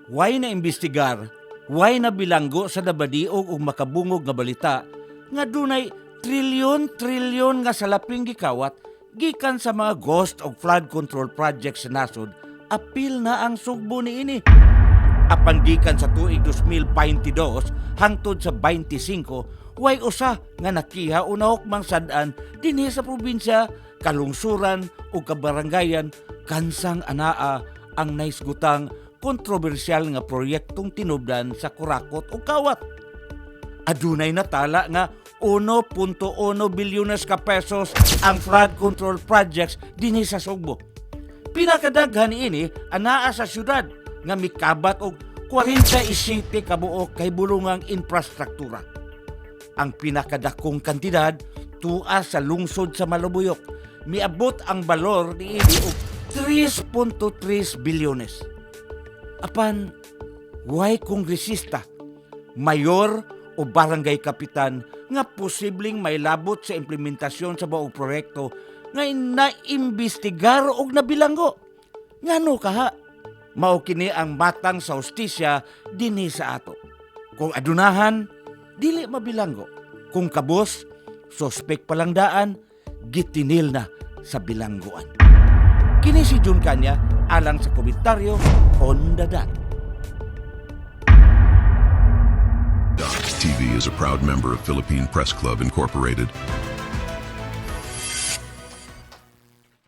Way na imbestigar, way na bilanggo sa nabadiog ug makabungog nga balita nga dunay trilyon-trilyon nga salaping gikawat gikan sa mga ghost of flood control projects sa nasod. Apil na ang sugbo niini. Apan gikan sa tuig 2022 hangtod sa 25, way usa nga nakiha unahok mang sad-an dinhi sa probinsya, kalungsuran o kabarangayan kansang anaa ang naisgutang kontrobersyal nga proyektong tinubdan sa Kurakot o Kawat. Adunay natala nga 1.1 bilyones ka pesos ang flood control projects dinhi sa Sugbo. Pinakadaghan ini anaa sa syudad nga mikabat og 47 kabuok kay bulungang infrastruktura. Ang pinakadakong kantidad tua sa lungsod sa Malubuyok, miabot ang balor niini og 3.3 bilyones. Apan, way kongresista, mayor o barangay kapitan nga posibleng may labot sa implementasyon sa buong proyekto nga naimbestigar og nabilanggo. Ngano kaha? Mao kini ang matang sa hustisya dinhi sa ato. Kung adunahan, dili mabilanggo. Kung kabos, sospek palang daan, gitinil na sa bilangguan. Kini si Jun Kanya alang sa komentaryo on the dot. TV is a proud member of Philippine Press Club Incorporated.